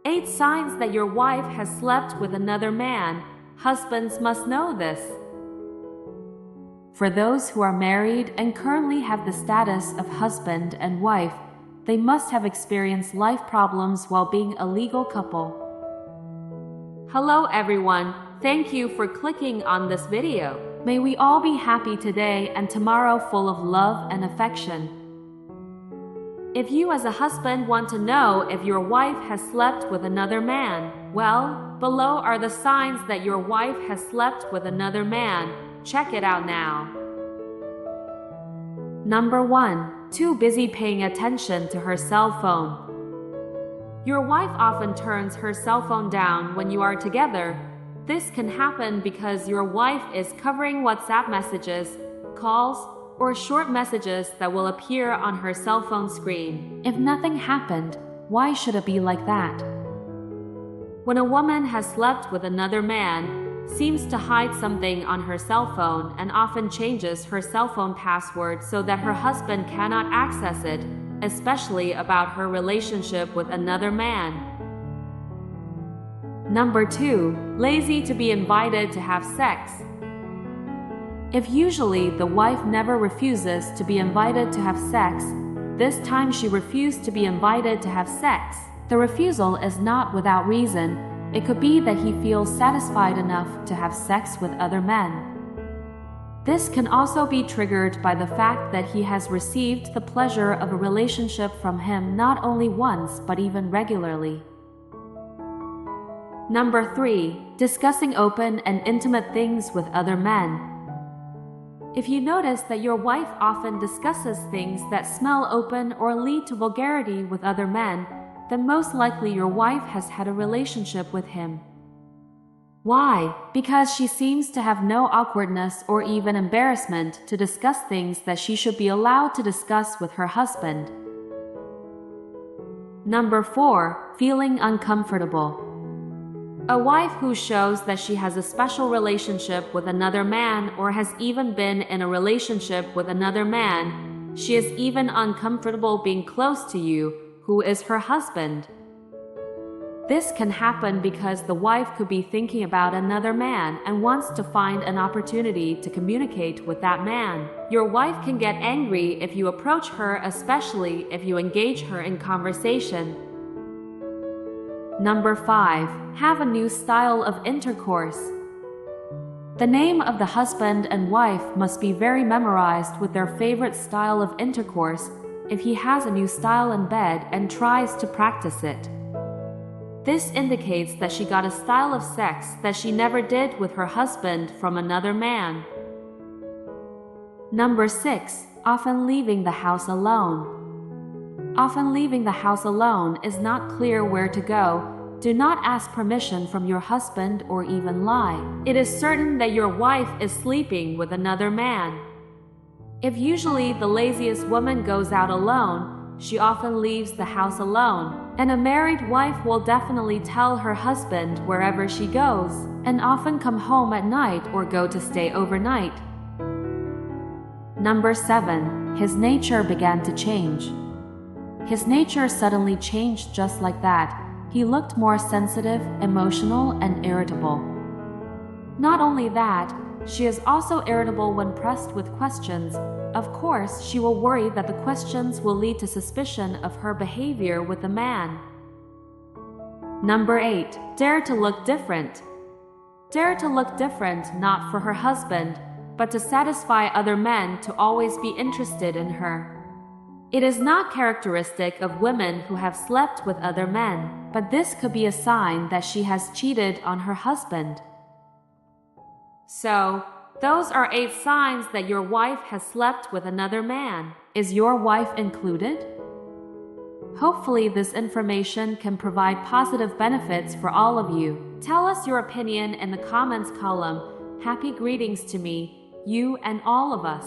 8 signs that your wife has slept with another man. Husbands must know this. For those who are married and currently have the status of husband and wife, they must have experienced life problems while being a legal couple. Hello everyone, thank you for clicking on this video. May we all be happy today and tomorrow full of love and affection. If you as a husband want to know if your wife has slept with another man, well, below are the signs that your wife has slept with another man. Check it out now. Number 1. Too busy paying attention to her cell phone. Your wife often turns her cell phone down when you are together. This can happen because your wife is covering WhatsApp messages, calls, or short messages that will appear on her cell phone screen. If nothing happened, why should it be like that? When a woman has slept with another man, seems to hide something on her cell phone and often changes her cell phone password so that her husband cannot access it, especially about her relationship with another man. Number 2. Lazy to be invited to have sex. If usually the wife never refuses to be invited to have sex, this time she refused to be invited to have sex. The refusal is not without reason. It could be that he feels satisfied enough to have sex with other men. This can also be triggered by the fact that he has received the pleasure of a relationship from him not only once but even regularly. Number 3. Discussing open and intimate things with other men. If you notice that your wife often discusses things that smell open or lead to vulgarity with other men, then most likely your wife has had a relationship with him. Why? Because she seems to have no awkwardness or even embarrassment to discuss things that she should be allowed to discuss with her husband. Number 4. Feeling uncomfortable. A wife who shows that she has a special relationship with another man or has even been in a relationship with another man, she is even uncomfortable being close to you, who is her husband. This can happen because the wife could be thinking about another man and wants to find an opportunity to communicate with that man. Your wife can get angry if you approach her, especially if you engage her in conversation. Number 5. Have a new style of intercourse. The name of the husband and wife must be very memorized with their favorite style of intercourse if he has a new style in bed and tries to practice it. This indicates that she got a style of sex that she never did with her husband from another man. Number 6. Often leaving the house alone. Often leaving the house alone is not clear where to go. Do not ask permission from your husband or even lie. It is certain that your wife is sleeping with another man. If usually the laziest woman goes out alone, she often leaves the house alone, and a married wife will definitely tell her husband wherever she goes, and often come home at night or go to stay overnight. Number 7. His nature began to change. His nature suddenly changed just like that. He looked more sensitive, emotional, and irritable. Not only that, she is also irritable when pressed with questions. Of course, she will worry that the questions will lead to suspicion of her behavior with the man. Number 8. Dare to look different. Dare to look different not for her husband, but to satisfy other men to always be interested in her. It is not characteristic of women who have slept with other men, but this could be a sign that she has cheated on her husband. So, those are 8 signs that your wife has slept with another man. Is your wife included? Hopefully this information can provide positive benefits for all of you. Tell us your opinion in the comments column. Happy greetings to me, you and all of us.